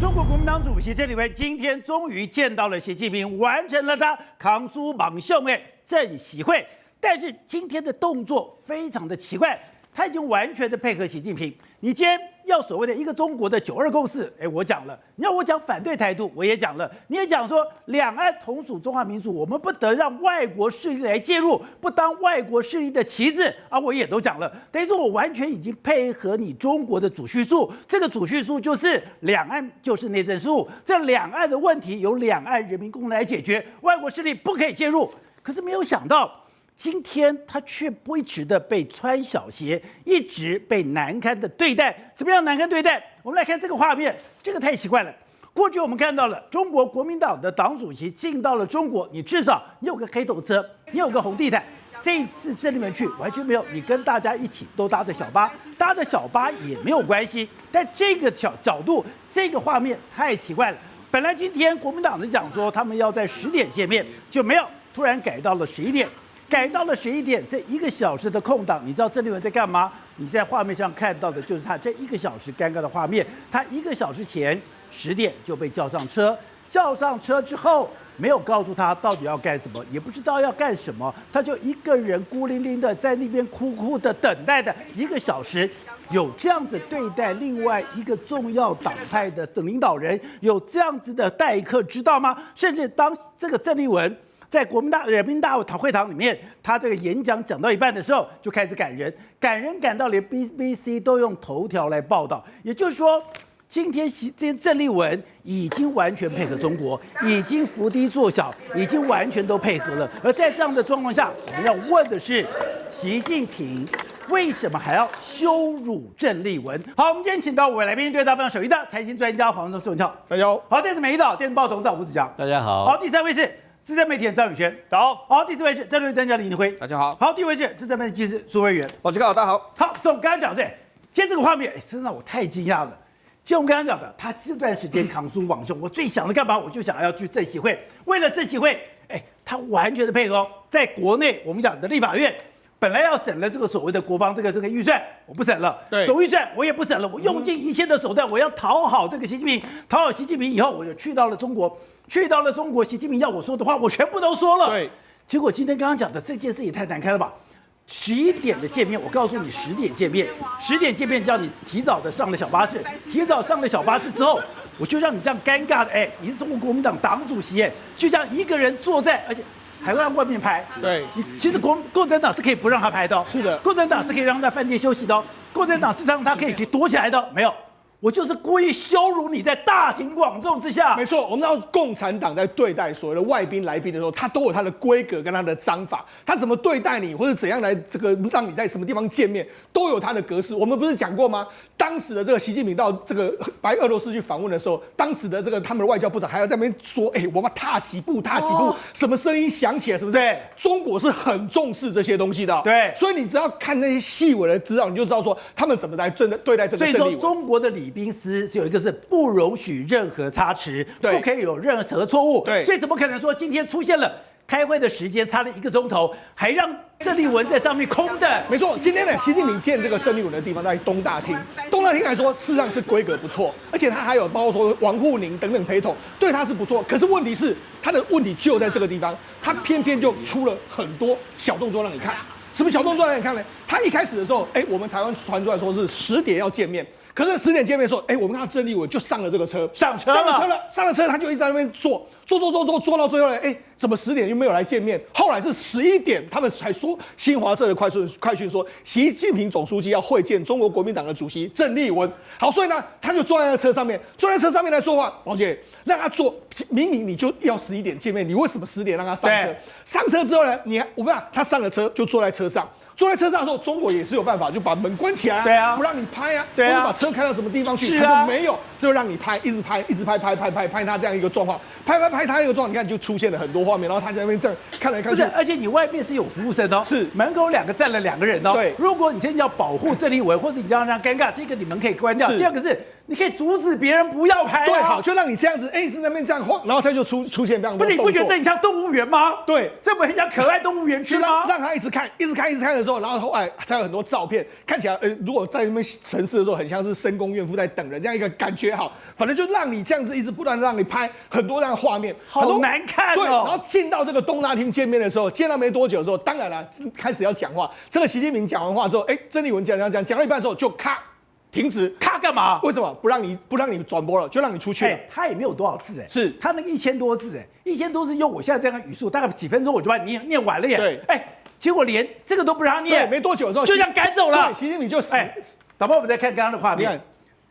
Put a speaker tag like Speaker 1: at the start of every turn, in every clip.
Speaker 1: 中國國民黨主席鄭麗文今天終於見到了習近平，完成了他扛書莽秀政習會。但是今天的動作非常的奇怪，他已經完全的配合習近平。你今天要所謂的一個中國的9·2共識，我講了；你要我講反對台獨，我也講了；你也講說兩岸同屬中華民族，我們不得讓外國勢力來介入，不當外國勢力的棋子啊，我也都講了。等於說我完全已經配合你中國的主敘述，這個主敘述就是兩岸就是內政事務，這兩岸的問題由兩岸人民共同來解決，外國勢力不可以介入。可是沒有想到，今天他卻不一直的被穿小鞋，一直被難堪的對待。怎麼樣難堪對待？我們來看這個畫面，這個太奇怪了。過去我們看到了中國國民黨的黨主席進到了中國，你至少你有個黑頭車，你有個紅地毯。這一次鄭麗文去完全沒有，你跟大家一起都搭着小巴，搭着小巴也沒有關係。但這個角度，這個畫面太奇怪了。本來今天國民黨是講說他們要在10點見面，就沒有，突然改到了11點。改到了11點，這1個小時的空檔，你知道鄭麗文在幹嘛？你在畫面上看到的就是他這1個小時尷尬的畫面。他1個小時前10點就被叫上車，叫上車之後沒有告訴他到底要幹什麼，也不知道要幹什麼，他就一個人孤零零的在那邊哭哭的等待的1個小時。有這樣子對待另外一個重要黨派的領導人，有這樣子的待客之道嗎？甚至當這個鄭麗文在國民人民大會堂裡面，他這個演講講到一半的時候，就開始感人趕到連 BBC 都用頭條來報道。也就是說，今天鄭麗文已經完全配合中國，已經伏低做小，已經完全都配合了。而在這樣的狀況下，我們要問的是，習近平為什麼還要羞辱鄭麗文？好，我們今天請到5位來賓，對答非常首席的財經專家黃宗順，
Speaker 2: 大家好。
Speaker 1: 好，電子每一島電子報董事長吳子強，大家好。好，第3位是資深媒體人張宇軒，好，第4位是戰略專家李登輝，大家好。好，第5位是資深媒體記者蘇慧源，
Speaker 2: 大家好，大家好。
Speaker 1: 好，所以我们剛剛講的是，今天這個畫面，真讓我太驚訝了。就我們剛剛講的，他這段時間扛書莽秀，我最想的幹嘛？我就想要去政協會，為了政協會，他完全的配合哦。在國內，我們講的立法院本來要審了這個所謂的國防這個預算，我不審了，總預算我也不審了，我用盡一切的手段，我要討好這個習近平，討好習近平以後，我就去到了中國。去到了中國，習近平要我說的話，我全部都說了。對，結果今天剛剛講的這件事也太難看了吧！11點的見面，我告訴你10點見面，10點見面叫你提早的上了小巴士，提早上了小巴士之後，我就讓你這樣尷尬的，你是中國國民黨黨主席，就這樣一個人坐在，而且還會讓外面拍。對，你其實共產黨是可以不讓他拍的，是的，共產黨是可以讓他在飯店休息的，共產黨事實上他可以去躲起來的，沒有。我就是故意羞辱你，在大庭廣眾之下。
Speaker 2: 沒錯，我們知道共產黨在對待所謂的外賓來賓的時候，他都有他的規格跟他的章法，他怎麼對待你，或者怎樣來這個讓你在什麼地方見面，都有他的格式。我們不是講過嗎？當時的這個習近平到這個白俄羅斯去訪問的時候，當時的這個他們的外交部長還要在那邊說，我們踏幾步，什麼聲音響起來，是不是？對，中國是很重視這些東西的。對，所以你只要看那些細微的資料，你就知道說他們怎麼來對待這個鄭麗文。
Speaker 1: 所以說，中國的賓司是有一個是不容許任何差池，不可以有任何錯誤。對，所以怎麼可能說今天出現了開會的時間差了1個鐘頭，還讓鄭麗文在上面空的？
Speaker 2: 沒錯，今天呢，習近平見這個鄭麗文的地方在東大廳。東大廳來說，事實上是規格不錯，而且他還有包括說王滬寧等等陪同，對他是不錯。可是問題是，他的問題就在這個地方，他偏偏就出了很多小動作讓你看。什麼小動作讓你看呢？他一開始的時候，我們台灣傳出來說是10點要見面。可是10點見面的時候，我們看到鄭麗文就上了這個車，上了車，他就一直在那邊坐到最後呢，怎麼10點又沒有來見面？後來是11點，他們才說新華社的快訊說，習近平總書記要會見中國國民黨的主席鄭麗文。好，所以呢，他就坐在那車上面來說話。王姐，讓他坐，明明你就要11點見面，你為什麼10點讓他上車？上車之後呢，我跟你講，他上了車就坐在車上。坐在車上的時候，中國也是有辦法，就把門關起來啊，對啊，不讓你拍啊，對啊，或者把車開到什麼地方去，他就沒有，就讓你拍，一直拍他這樣一個狀況，拍他一個狀況，你看就出現了很多畫面，然後他在那邊這樣看來看去，
Speaker 1: 而且你外面是有服務生哦，是門口站了2個人哦，對，如果你今天要保護鄭麗文，或者你要讓他尷尬，第一個你門可以關掉，第二個是你可以阻止別人不要拍啊。
Speaker 2: 對，好，就讓你這樣子，是在那邊這樣晃，然後他就出現這樣的動作。
Speaker 1: 不是，你不覺得這很像動物園嗎？
Speaker 2: 對，
Speaker 1: 這不很像可愛動物園區嗎？
Speaker 2: 讓他一直看的時候，然後後來才有很多照片，看起來如果在那邊城市的时候，很像是深宫怨婦在等人這樣一個感覺。好，反正就讓你這樣子一直不斷让你拍很多這樣的畫面，
Speaker 1: 好難看哦。
Speaker 2: 對，然後進到這個東大廳見面的時候，見到沒多久的時候，當然了，開始要講話。這個習近平講完話之後，曾麗文講到一半之後就咔。停止，
Speaker 1: 咔幹嘛？
Speaker 2: 為什麼不讓你轉播了，就讓你出去了？
Speaker 1: 他也沒有多少字
Speaker 2: 是
Speaker 1: 他那個1000多字，1000多字用我現在這樣的語速，大概幾分鐘我就把你念完了耶。
Speaker 2: 對，
Speaker 1: 結果連這個都不讓他念，
Speaker 2: 對，沒多久的時候
Speaker 1: 就這樣趕走了。
Speaker 2: 對，習近平就死。
Speaker 1: 導播，我們再看剛剛的畫面，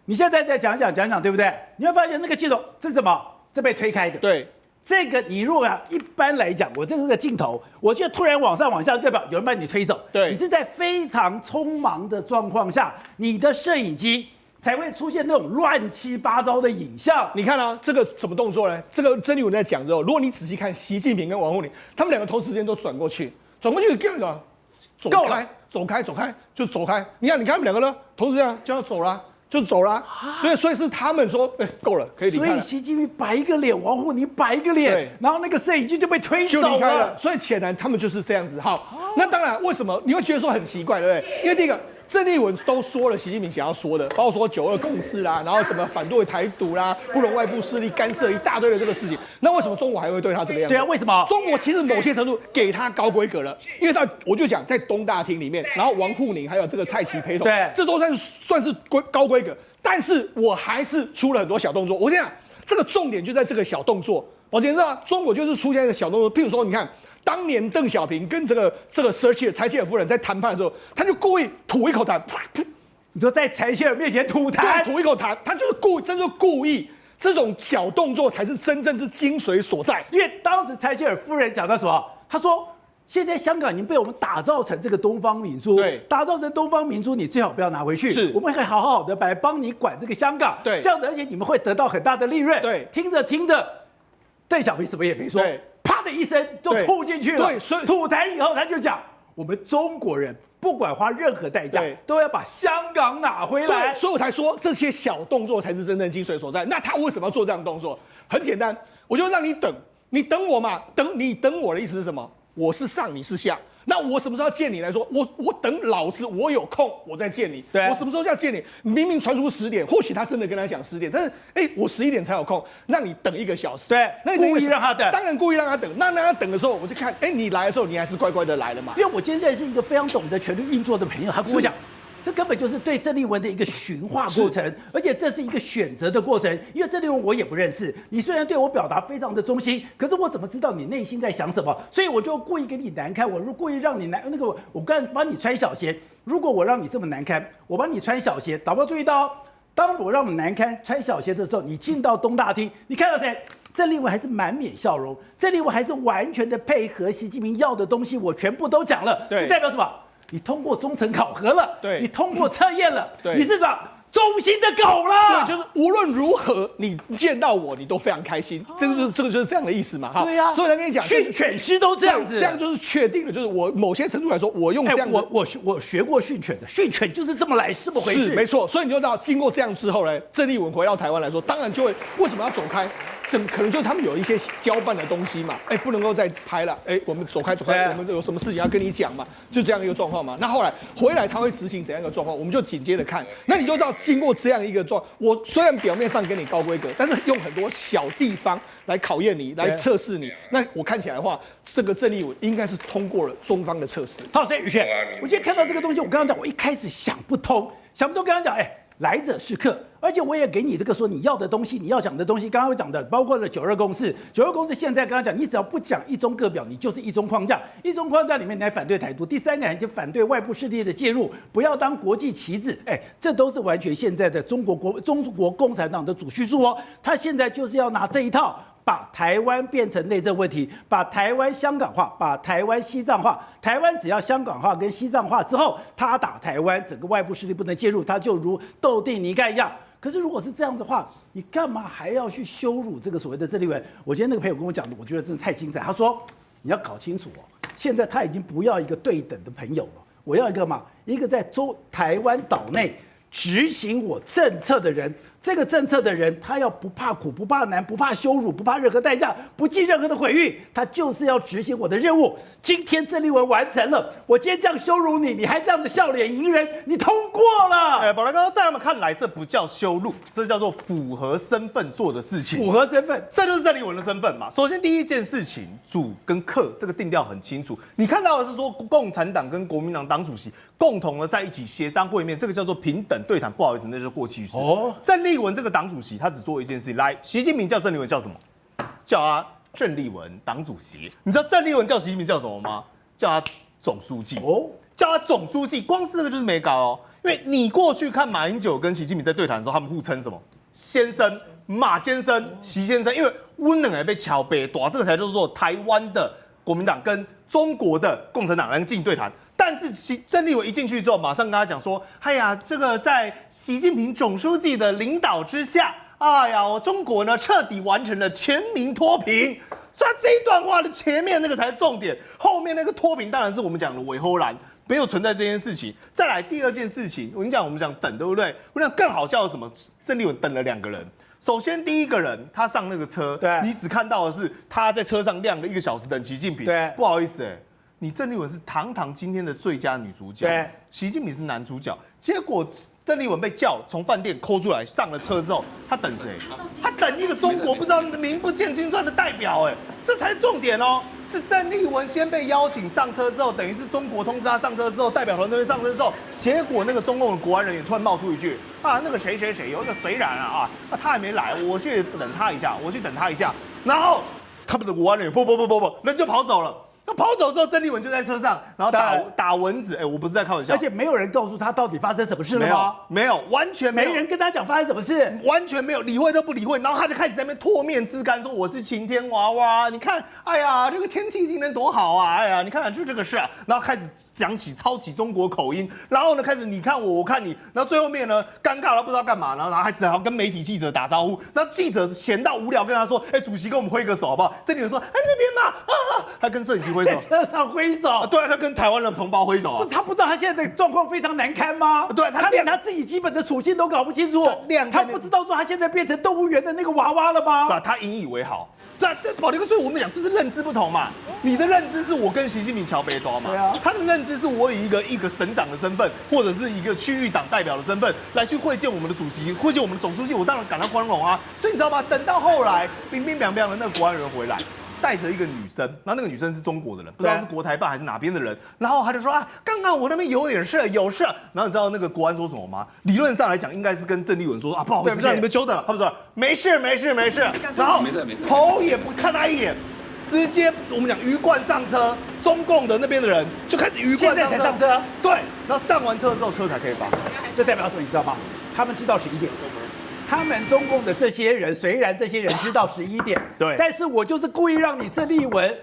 Speaker 1: 你現在再講，對不對？你會發現那個鏡頭這是什麼？這被推開的。
Speaker 2: 對。
Speaker 1: 這個你如果一般來講，我這個鏡頭，我就突然往下，代表有人把你推走。
Speaker 2: 對，
Speaker 1: 你是在非常匆忙的狀況下，你的攝影機才會出現那種亂七八糟的影像。
Speaker 2: 你看啊，這個什麼動作呢？這個曾麗文在講之後，如果你仔細看，習近平跟王滬寧他們兩個同時間都轉過去，這樣走開，就走開。你看他們兩個呢，同時這樣就要走了。就走了，對，所以是他們說，夠了，可以離開了。
Speaker 1: 所以習近平擺一個臉，王滬寧擺一個臉，然後那個攝影機就被推走
Speaker 2: 離開了。所以顯然他們就是這樣子。好，那當然，為什麼你會覺得說很奇怪，對不對？因為第一個，鄭麗文都說了習近平想要說的，包括說9·2共識啦，然後什麼反對台獨啦，不容外部勢力干涉一大堆的這個事情。那為什麼中國還會對他這個樣子？
Speaker 1: 對啊，為什麼？
Speaker 2: 中國其實某些程度給他高規格了，因為我就講在東大廳裡面，然後王滬寧還有這個蔡奇陪同，
Speaker 1: 對，
Speaker 2: 這都算是高規格。但是我還是出了很多小動作。我跟你講，這個重點就在這個小動作。寶傑，你知道嗎？中國就是出現一個小動作，譬如說，你看當年鄧小平跟這個柴契爾夫人在談判的時候，他就故意吐一口痰。
Speaker 1: 你說在柴契爾面前吐痰？
Speaker 2: 對，吐一口痰，他就是故意。這種小動作才是真正之精髓所在。
Speaker 1: 因為當時柴契爾夫人講到什麼？他說，現在香港已經被我們打造成這個東方明珠，
Speaker 2: 對，
Speaker 1: 打造成東方明珠，你最好不要拿回去，
Speaker 2: 是，
Speaker 1: 我們會好好的來幫你管這個香港，
Speaker 2: 對，
Speaker 1: 這樣子，而且你們會得到很大的利潤，
Speaker 2: 對，
Speaker 1: 聽着，鄧小平什麼也沒說，啪的一聲就吐進去了，
Speaker 2: 對，所以
Speaker 1: 吐痰以後他就講，我們中國人不管花任何代價，都要把香港拿回來，
Speaker 2: 對，所以我才說這些小動作才是真正精髓所在。那他為什麼要做這樣的動作？很簡單，我就讓你等，你等我嘛，你等我的意思是什麼？我是上，你是下。那我什麼時候要見你來說？我等老子我有空我再見你。
Speaker 1: 對，
Speaker 2: 我什麼時候要見你？明明傳出10點，或許他真的跟他講10點，但是我11點才有空，讓你等1個小時。
Speaker 1: 對，那故意讓他等，
Speaker 2: 當然故意讓他等。那讓他等的時候，我就看，你來的時候你還是乖乖的來了嘛。
Speaker 1: 因為我今天認識一個非常懂得權力運作的朋友，他跟我講。這根本就是對鄭麗文的一個馴化過程，而且這是一個選擇的過程。因為鄭麗文我也不認識，你雖然對我表達非常的忠心，可是我怎麼知道你內心在想什麼？所以我就故意給你難堪，我故意讓你我剛才幫你穿小鞋。如果我讓你這麼難堪，我幫你穿小鞋，導播注意到，當我讓你難堪穿小鞋的時候，你進到東大廳，你看到誰？鄭麗文還是滿臉笑容，鄭麗文還是完全的配合習近平要的東西，我全部都講了，這代表什麼？你通過中層考核了，
Speaker 2: 對，
Speaker 1: 你通過測驗了，對，你是什麼忠心的狗了？
Speaker 2: 對，就是無論如何你見到我，你都非常開心，這個就是這樣的意思嘛，哈。
Speaker 1: 對呀，
Speaker 2: 所以我跟你講，
Speaker 1: 訓犬師都這樣子，
Speaker 2: 這樣就是確定了，就是我某些程度來說，我用這樣，
Speaker 1: 我學過訓犬的，訓犬就是這麼來，這麼回事，
Speaker 2: 是沒錯。所以你就知道，經過這樣之後呢，鄭麗文回到台灣來說，當然就會為什麼要走開？可能就是他們有一些交辦的東西嘛，不能夠再拍了，我們走開，我們有什麼事情要跟你講嘛，就這樣一個狀況嘛。那後來回來他會執行怎樣一個狀況，我們就緊接着看。那你就知道，經過這樣一個我雖然表面上給你高規格，但是用很多小地方來考驗你，來測試你。那我看起來的話，這個鄭麗文應該是通過了中方的測試。
Speaker 1: 好，所以宇軒，我今天看到這個東西，我剛剛講，我一開始想不通，剛剛講，來者是客，而且我也給你這個說你要的東西，你要講的東西，剛剛會講的，包括了9·2共識。9·2共識現在剛剛講，你只要不講一中各表，你就是一中框架。一中框架裡面你還反對台獨，第三個你就反對外部勢力的介入，不要當國際棋子。這都是完全現在的中國共產黨的主敘述哦。他現在就是要拿這一套，把台灣變成內政問題，把台灣香港化，把台灣西藏化。台灣只要香港化跟西藏化之後，他打台灣，整個外部勢力不能介入，他就如鬥地尼蓋一樣。可是如果是這樣的話，你幹嘛還要去羞辱這個所謂的鄭麗文？我今天那個朋友跟我講的，我覺得真的太精彩。他說，你要搞清楚哦，現在他已經不要一個對等的朋友了，我要一個在台灣島內執行我政策的人，這個政策的人，他要不怕苦、不怕難、不怕羞辱、不怕任何代價、不計任何的毀譽，他就是要執行我的任務。今天鄭麗文完成了，我今天這樣羞辱你，你還這樣子笑臉迎人，你通過了。
Speaker 3: 寶來哥，在他們看來，這不叫羞辱，這叫做符合身份做的事情。
Speaker 1: 符合身份，
Speaker 3: 這就是鄭麗文的身份嘛。首先第一件事情，主跟客這個定調很清楚。你看到的是說，共產黨跟國民党黨主席共同的在一起協商會面，這個叫做平等對談。不好意思，那就是過去式。鄭麗文這個黨主席，他只做一件事情。來，習近平叫鄭麗文叫什麼？叫他鄭麗文黨主席。你知道鄭麗文叫習近平叫什麼嗎？叫他總書記。叫他總書記，光是這個就是沒搞哦。因為你過去看馬英九跟習近平在對談的時候，他們互稱什麼？先生、馬先生、習先生。因為溫冷也被橋北奪，這個才就是說台灣的國民黨跟中國的共產黨來進行對談。但是鄭麗文一進去之後，馬上跟他講說：“哎呀，這個在習近平總書記的領導之下，哎呀，我中國呢徹底完成了全民脫貧。”所以這一段話的前面那個才是重點，後面那個脫貧當然是我們講的偽後然，沒有存在這件事情。再來第二件事情，我們講等，對不對？我講更好笑的是什麼？鄭麗文等了2個人。首先第一個人他上那個車，
Speaker 1: 對，
Speaker 3: 你只看到的是他在車上晾了1個小時等習近平。
Speaker 1: 對，
Speaker 3: 不好意思你鄭麗文是堂堂今天的最佳女主角，對，習近平是男主角。結果鄭麗文被叫從飯店摳出來，上了車之後，他等誰？他等一個中國不知道名不見經傳的代表，這才是重點哦。是鄭麗文先被邀請上車之後，等於是中國通知他上車之後，代表團隊上車之後，結果那個中共的國安人員突然冒出一句啊，那個誰有一個誰然他還沒來，我去等他一下，然後他們的國安人員不，人就跑走了。那跑走之後，鄭麗文就在車上，然後打蚊子，我不是在開玩笑，
Speaker 1: 而且沒有人告訴他到底發生什麼事了嗎？
Speaker 3: 沒有，完全沒有，
Speaker 1: 沒人跟他講發生什麼事，
Speaker 3: 完全沒有，理會都不理會，然後他就開始在那邊唾面自乾，說我是晴天娃娃，你看，哎呀，這個天氣今天多好啊，哎呀，你看就這個事啊，然後開始抄起中國口音，然後呢開始你看我，我看你，然後最後面呢尷尬到不知道幹嘛，然後還只好跟媒體記者打招呼，那記者閒到無聊跟他說，主席跟我們揮個手好不好？鄭麗文說，那邊嘛，他跟攝影機揮手，
Speaker 1: 在車上揮手，
Speaker 3: 對，他跟台灣的同胞揮手啊。
Speaker 1: 他不知道他現在的狀況非常難堪嗎？
Speaker 3: 對，
Speaker 1: 他連他自己基本的處境都搞不清楚，他不知道說他現在變成動物園的那個娃娃了嗎？
Speaker 3: 他引以為豪。这寶傑哥，所以我們講這是認知不同嘛。你的認知是我跟習近平橋北多嘛，他的認知是我以一個省長的身份，或者是一個區域黨代表的身份來去會見我們的主席，會見我們的總書記，我當然感到光榮啊。所以你知道嗎？等到後來冰冰涼涼的那個國安人回來，帶着一個女生，然後那個女生是中國的人，不知道是國台辦還是哪邊的人，然後他就說啊，剛剛我那邊有點事，有事。然後你知道那個國安說什麼嗎？理論上來講，應該是跟鄭麗文說啊，不好意思，讓你們久等了。他們說沒事，然後頭也不看他一眼，直接我們講魚貫上車，中共的那邊的人就開始魚貫上車，對，然後上完車之後車才可以發。
Speaker 1: 這代表什麼？你知道嗎？他們知道11點。他們中共的這些人，雖然這些人知道11點，對，但是我就是故意讓你鄭麗文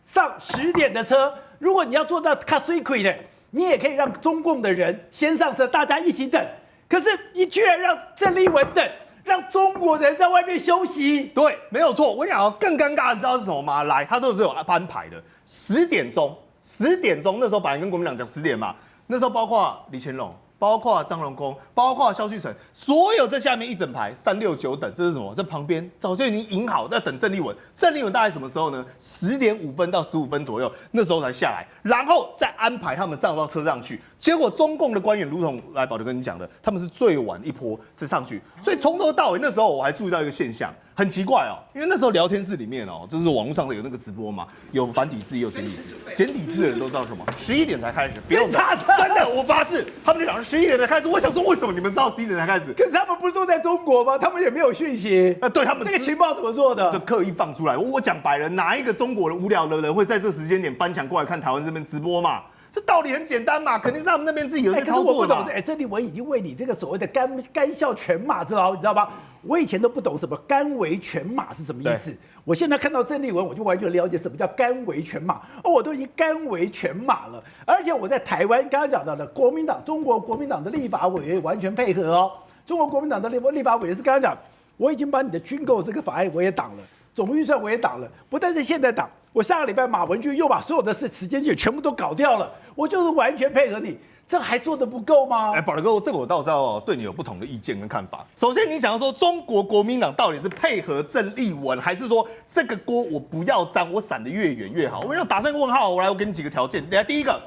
Speaker 1: 上10點的車。如果你要做到卡水虧的，你也可以讓中共的人先上車，大家一起等。可是你居然讓鄭麗文等，讓中國人在外面休息。
Speaker 3: 對，沒有錯。我跟你講，更尷尬的，你知道是什麼嗎？來，他都是有安排的。10點鐘那時候本來跟國民黨講10點嘛，那時候包括李乾龍，包括張榮恭，包括蕭旭岑，所有在下面一整排3、6、9等，這是什麼？在旁邊早就已經引好，在等鄭麗文。鄭麗文大概什麼時候呢？10點5分到15分左右，那時候才下來，然後再安排他們上到車上去。結果中共的官員如同來寶傑跟你講的，他們是最晚一波才上去，所以從頭到尾那時候我還注意到一個現象，很奇怪哦，因為那時候聊天室裡面哦，就是網絡上的有那個直播嘛，有繁體字也有簡體字，簡體字的人都知道什麼，11點才開始，不用等，真的，我發誓，他們就講11點才開始。我想說，為什麼你們知道11點才開始？
Speaker 1: 可是他們不是都在中國嗎？他們也沒有訊息。
Speaker 3: 對他們
Speaker 1: 這個情報怎麼做的？
Speaker 3: 就刻意放出來。我講白了，哪一個中國的無聊的人會在這時間點翻牆過來看台灣這邊直播嘛？這道理很簡單嘛，肯定是他們那邊自己有在操作的嘛。
Speaker 1: 鄭麗文已經為你這個所謂的乾校犬馬知道嗎？我以前都不懂什麼甘為犬馬是什麼意思，我現在看到鄭麗文，我就完全了解什麼叫甘為犬馬。我都已經甘為犬馬了，而且我在台灣剛剛講到的國民黨，中國國民黨的立法委員完全配合哦。中國國民黨的立法委員是剛剛講，我已經把你的軍購這個法案我也擋了。總預算我也擋了，不但是現在擋，我下個禮拜馬文君又把所有的時間點全部都搞掉了，我就是完全配合你。這還做得不夠嗎？
Speaker 3: 寶德哥，這個我倒是要對你有不同的意見跟看法。首先，你想要說中國國民黨到底是配合鄭麗文，還是說這個鍋我不要沾，我閃得越遠越好？我想打上一個問號。我給你幾個條件。第一個，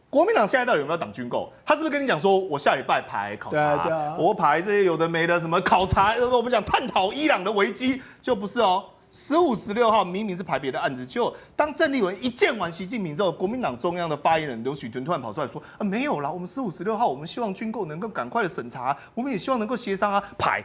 Speaker 3: 國民黨現在到底有沒有擋軍購？他是不是跟你講說，我下禮拜排考察，
Speaker 1: 對啊，
Speaker 3: 我排這些有的沒的什麼考察，我們講探討伊朗的危機，就不是哦。15、16號明明是排別的案子，就當鄭麗文一見完習近平之後，國民黨中央的發言人劉許敦突然跑出來說：“沒有啦，我們15、16號我們希望軍購能夠趕快的審查，我們也希望能夠協商啊。”排，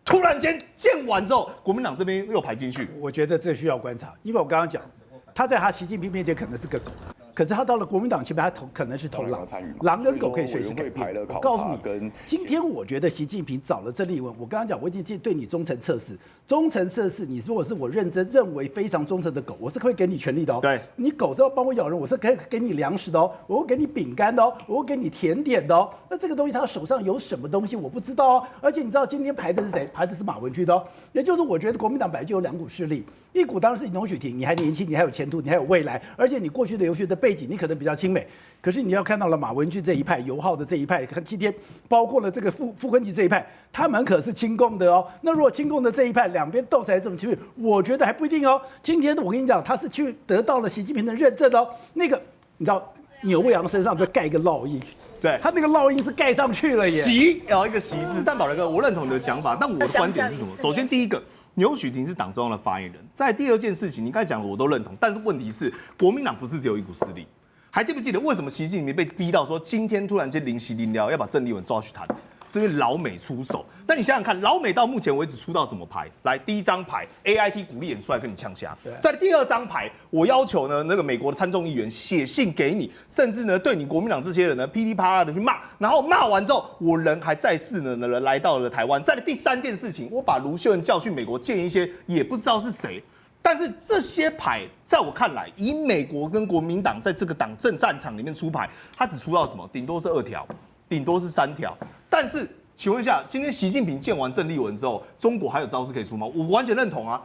Speaker 3: 突然間見完之後，國民黨這邊又排進去。
Speaker 1: 我覺得這需要觀察，因為我剛剛講，他在他習近平面前可能是個狗。可是他到了國民黨前面，他可能是頭狼，狼跟狗可以隨時改變。我告訴你，今天我覺得習近平找了鄭麗文，我剛剛講，我已經對你忠誠測試，忠誠測試，你如果是我認真認為非常忠誠的狗，我是會給你權利的哦。
Speaker 3: 對，
Speaker 1: 你狗只要幫我咬人，我是可以給你糧食的哦，我會給你餅乾的哦，我會給你甜點的哦。那這個東西他手上有什麼東西我不知道哦。而且你知道今天排的是誰？排的是馬文君的哦。也就是我覺得國民黨本來就有2股勢力，一股當然是龍許廷，你還年輕，你還有前途，你還有未來，而且你過去的留學的背景，你可能比較親美。可是你要看到了馬文君這一派，尤浩的這一派，今天包括了這個傅昆萁這一派，他們可是親共的哦。那如果親共的這一派兩邊鬥起來這麼激烈，我覺得還不一定哦。今天我跟你講，他是去得到了習近平的認證哦。那个你知道牛未央身上被蓋一個烙印，
Speaker 3: 對，
Speaker 1: 他那個烙印是蓋上去了耶。
Speaker 3: 習要一個習字，但寶德哥，我認同你的講法，但我的觀點是什麼？首先第一個。牛許廷是黨中央的發言人，在第二件事情，你剛才講的我都認同，但是問題是，國民黨不是只有一股勢力，還記不記得為什麼習近平被逼到說今天突然間臨時臨了要把鄭麗文抓去談？是因為老美出手。那你想想看，老美到目前為止出到什麼牌？來，第一張牌 AIT 鼓勵演出來跟你嗆下。在第二張牌，我要求呢那個美國的參眾議員寫信給你，甚至呢對你國民黨這些人呢噼里啪啦的去罵，然後罵完之後，我人還再次呢來到了台灣。在第三件事情，我把盧秀燕叫去美國見一些也不知道是誰。但是這些牌，在我看來，以美國跟國民黨在這個黨政戰場裡面出牌，他只出到什麼？頂多是2條，頂多是3條。但是，請問一下，今天習近平見完鄭麗文之後，中國還有招式可以出嗎？我完全認同啊，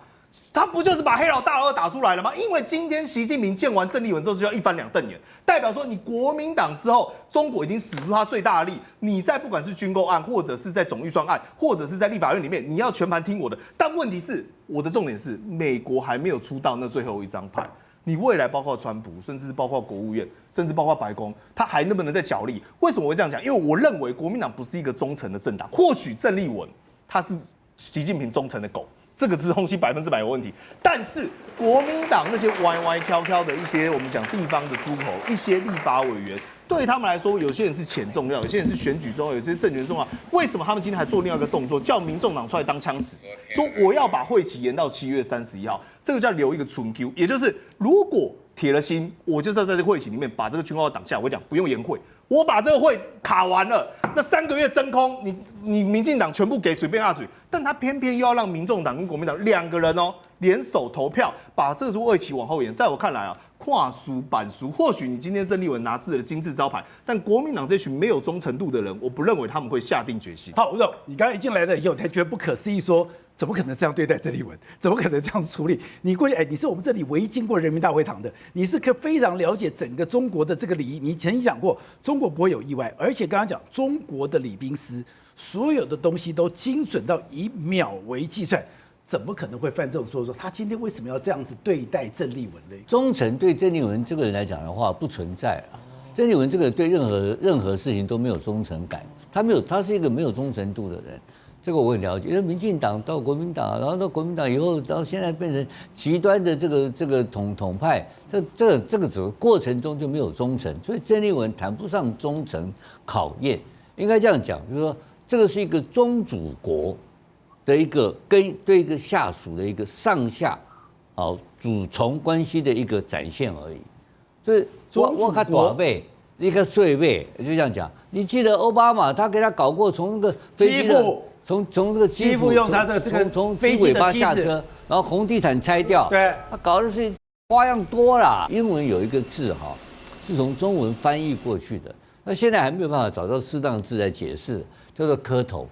Speaker 3: 他不就是把黑老大2打出來了嗎？因為今天習近平見完鄭麗文之後，就要一翻兩瞪眼，代表說你國民黨之後，中國已經使出他最大的力，你在不管是軍購案，或者是在總預算案，或者是在立法院裡面，你要全盤聽我的。但問題是，我的重點是，美國還沒有出到那最後一張牌。你未來包括川普，甚至是包括國務院，甚至包括白宮，他還能不能再角力？為什麼我會這樣講？因為我認為國民黨不是一個忠誠的政黨。或許鄭麗文他是習近平忠誠的狗，這個東西100%有問題。但是國民黨那些歪歪挑挑的一些我們講地方的諸侯，一些立法委員，對他們來說，有些人是錢重要，有些人是選舉重要，有些是政權重要。為什麼他們今天還做另外一個動作，叫民眾黨出來當槍使，說我要把會期延到7月31號？這個叫留一個春 Q， 也就是如果鐵了心，我就是要在這個會期裡面把這個軍購擋下。我講不用延會，我把這個會卡完了，那3個月真空，你民進黨全部給隨便下水，但他偏偏又要讓民眾黨跟國民黨2個人哦聯手投票，把這個會期往後延。在我看來啊，跨書板書，或許你今天鄭麗文拿自己的金字招牌，但國民黨這群沒有忠誠度的人，我不認為他們會下定決心。
Speaker 1: 好，吳總，你剛剛一進來了以後，才覺得不可思議說。怎麼可能這樣對待鄭麗文？怎麼可能這樣處理？你過去，你是我們這裡唯一經過人民大會堂的，你是非常了解整個中國的這個禮儀。你曾經講過，中國不會有意外，而且剛剛講中國的禮賓司，所有的東西都精準到以秒為計算，怎麼可能會犯這種說？他今天為什麼要這樣子對待鄭麗文呢？
Speaker 4: 忠誠對鄭麗文這個人來講的話不存在啊。鄭麗文這個對任何事情都沒有忠誠感，他是一個沒有忠誠度的人。這個我很了解，因為民進黨到國民黨，然後到國民黨以後，到現在變成極端的這個統派，這個整個過程中就沒有忠誠，所以鄭麗文談不上忠誠考驗，應該這樣講，就是說這個是一個宗主國的一個對一個下屬的一個上下主從關係的一個展現而已。所以我看短輩。一個稅位就這樣講，你記得奧巴馬他給他搞過從那個飛機的從這個機腹用他的這個從飛機尾巴下車，然後紅地毯拆掉，
Speaker 1: 對，
Speaker 4: 他搞的是花樣多啦。英文有一個字哈，是從中文翻譯過去的，那現在還沒有辦法找到適當的字來解釋，叫做磕頭。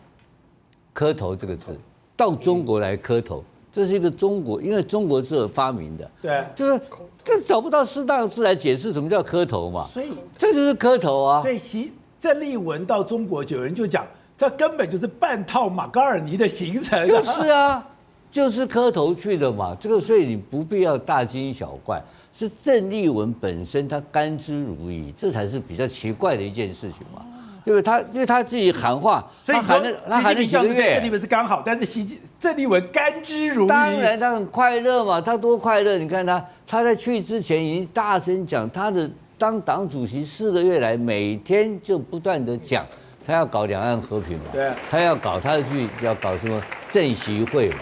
Speaker 4: 磕頭這個字到中國來磕頭，這是一個中國，因為中國是有發明的，
Speaker 1: 对，
Speaker 4: 就是這找不到適當的字來解釋什麼叫磕頭嘛，
Speaker 1: 所以
Speaker 4: 這就是磕頭啊。
Speaker 1: 所以鄭麗文到中國，有人就講，這根本就是半套馬嘎爾尼的行程，
Speaker 4: 就是啊，就是磕頭去的嘛。這個所以你不必要大驚小怪，是鄭麗文本身他甘之如飴，這才是比較奇怪的一件事情嘛。对不对？因為他自己喊話，
Speaker 1: 所以
Speaker 4: 他喊了幾個月，
Speaker 1: 鄭麗文是剛好，但是鄭麗文甘之如飴。
Speaker 4: 當然他很快樂嘛，他多快樂！你看他在去之前已經大聲講，他的當黨主席4個月來，每天就不斷的講，他要搞兩岸和平嘛，
Speaker 1: 對，
Speaker 4: 他要搞什麼政協會嘛。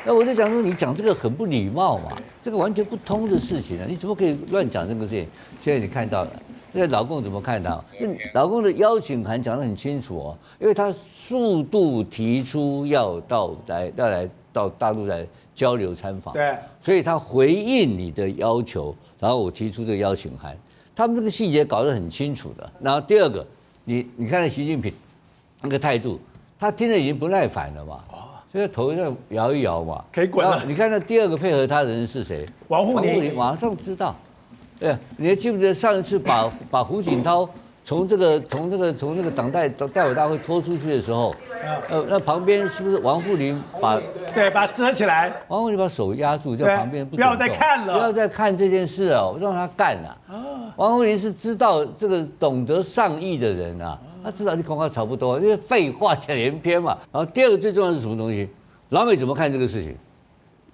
Speaker 4: 那我就講說，你講這個很不禮貌嘛，這個完全不通的事情啊，你怎麼可以亂講這個事情？現在你看到了。這個老共怎麼看到？老共的邀請函講得很清楚哦，因為他速度提出要來到大陸來交流參訪，
Speaker 1: 對，
Speaker 4: 所以他回應你的要求，然後我提出這個邀請函，他們這個細節搞得很清楚的。然後第二個，你看習近平那個態度，他聽得已經不耐煩了嘛，所以頭要搖一搖嘛，
Speaker 1: 可以滾了。
Speaker 4: 你看那第二個配合他的人是誰？
Speaker 1: 王滬寧
Speaker 4: 馬上知道。對，你還記不記得上一次把胡錦濤從那個黨代表大會拖出去的時候，那旁邊是不是王滬寧把
Speaker 1: 他遮起來？
Speaker 4: 王滬寧把手壓住，在旁邊
Speaker 1: 不要再看了，
Speaker 4: 不要再看這件事了，讓他幹了。王滬寧是知道這個懂得上意的人啊，他知道你恐怕差不多，因為廢話講連篇嘛。然後第二個最重要的是什麼東西？老美怎麼看這個事情？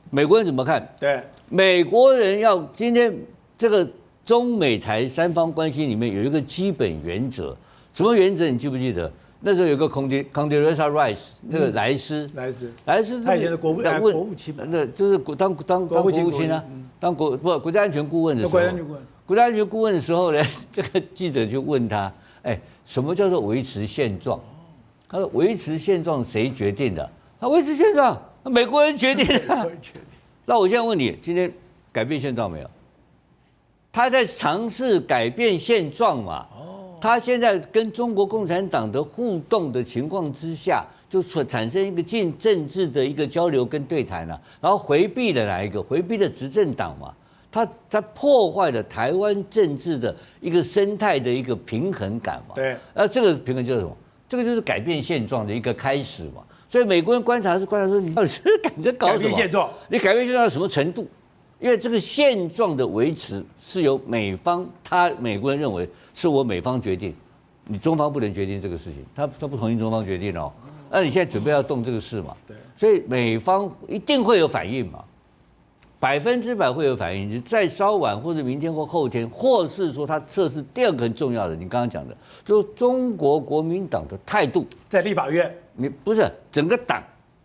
Speaker 4: 美國人怎麼看？
Speaker 1: 對，
Speaker 4: 美國人要今天這個。中美台三方關係裡面有一個基本原則，什麼原則？你記不記得？那時候有個Condoleezza Rice， 那個萊斯，
Speaker 1: 他以前的國務卿，
Speaker 4: 那就是當國務卿啊，當國家安全顧問的時候，國家安全顧問的時候呢，這個記者就問他，什麼叫做維持現狀？他說維持現狀誰決定的？他維持現狀，美國人決定的。那我現在問你，今天改變現狀沒有？他在嘗試改變現狀嘛？他現在跟中國共產黨的互動的情況之下，就產生一個近政治的一個交流跟對談了，然後回避了哪一個？回避了執政黨嘛？他破壞了台灣政治的一個生態的一個平衡感嘛？
Speaker 1: 對，
Speaker 4: 這個平衡就是什麼？這個就是改變現狀的一個開始嘛。所以美國人觀察說，你到底是趕着搞什麼？
Speaker 1: 改變現狀，
Speaker 4: 你改變現狀到什麼程度？因為這個現狀的維持是由美方，美國人認為是我美方決定，你中方不能決定這個事情，他不同意中方決定哦。那你現在準備要動這個事嘛？對，所以美方一定會有反應嘛，100%會有反應。你再稍晚或者明天或後天，或是說他測試第二個很重要的，你剛剛講的，就是中國國民黨的態度，
Speaker 1: 在立法院，
Speaker 4: 你不是整個黨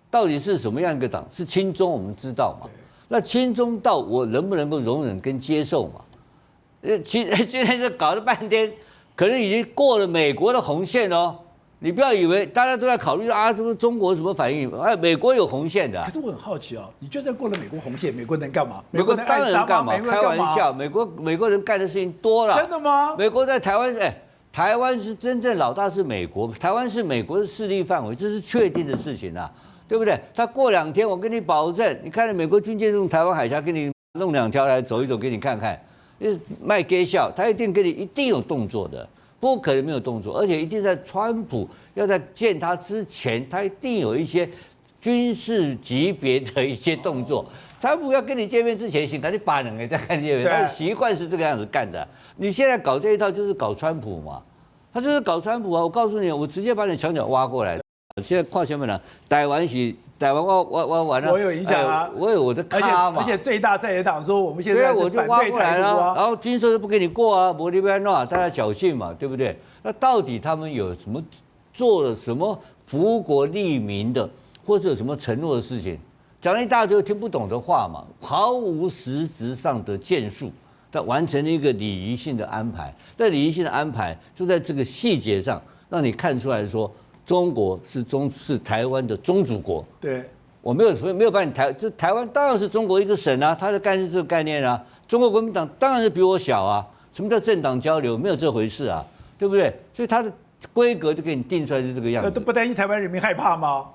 Speaker 4: 到底是什麼樣一個黨？是親中，我們知道嘛？那親中到我能不能夠容忍跟接受嘛？今天就搞了半天，可能已經過了美國的紅線哦。你不要以為大家都在考慮啊，是不是中國什麼反應？美國有紅線的。
Speaker 1: 可是我很好奇哦，你就算過了美國紅線，美國能幹嘛？
Speaker 4: 美國當然能幹嘛？開玩笑，美國人幹的事情多了。
Speaker 1: 真的嗎？
Speaker 4: 美國在台灣，台灣是真正老大是美國，台灣是美國的勢力範圍，這是確定的事情啊。對不對？他過2天，我跟你保證，你看了美國軍艦用台灣海峽給你弄2條來走一走，給你看看，就是賣給笑，他一定有動作的，不可能沒有動作，而且一定在川普要在見他之前，他一定有一些軍事級別的一些動作。川普要跟你見面之前，先趕緊把人給再看見面，他的習慣是這個樣子幹的。你現在搞這一套就是搞川普嘛，他就是搞川普啊！我告訴你，我直接把你牆角挖過來。現在跨前面了，台灣我完了，
Speaker 1: 我有影響啊，
Speaker 4: 我有我的咖嘛，
Speaker 1: 而且最大在野黨說我們現在
Speaker 4: 我就挖過來了，然後軍售就不給你過啊，沒你要弄啊，大家僥倖嘛，對不對？那到底他們有什麼做了什麼福國利民的，或者有什麼承諾的事情，講了一大堆聽不懂的話嘛，毫無實質上的建樹，但完成了一個禮儀性的安排。這禮儀性的安排就在這個細節上，讓你看出來說。中國是台灣的宗主國，
Speaker 1: 對，
Speaker 4: 我沒有把你台灣當然是中國一個省啊，它的概念是這個概念啊。中國國民黨當然是比我小啊，什麼叫政黨交流？沒有這回事啊，對不對？所以它的規格就給你定出來是這個樣子。
Speaker 1: 都不擔心台灣人民害怕嗎？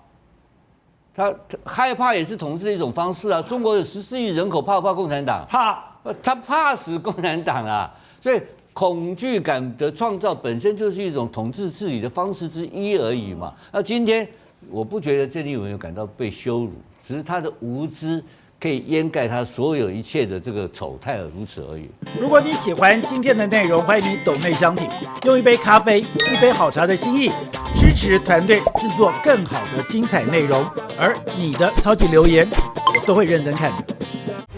Speaker 4: 他害怕也是統治的一種方式啊。中國有14億人口，怕不怕共產黨？
Speaker 1: 怕，
Speaker 4: 他怕死共產黨啊。所以恐懼感的創造本身就是一種統治治理的方式之一而已嘛。那今天我不覺得鄭麗文有感到被羞辱，只是他的無知可以掩蓋他所有一切的這個醜態，如此而已。
Speaker 1: 如果你喜歡今天的內容，歡迎你抖內相挺，用一杯咖啡、一杯好茶的心意，支持團隊製作更好的精彩內容。而你的超級留言，我都會認真看的。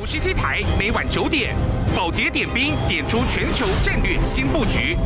Speaker 5: 57台每晚9點，寶潔點兵點出全球戰略新佈局。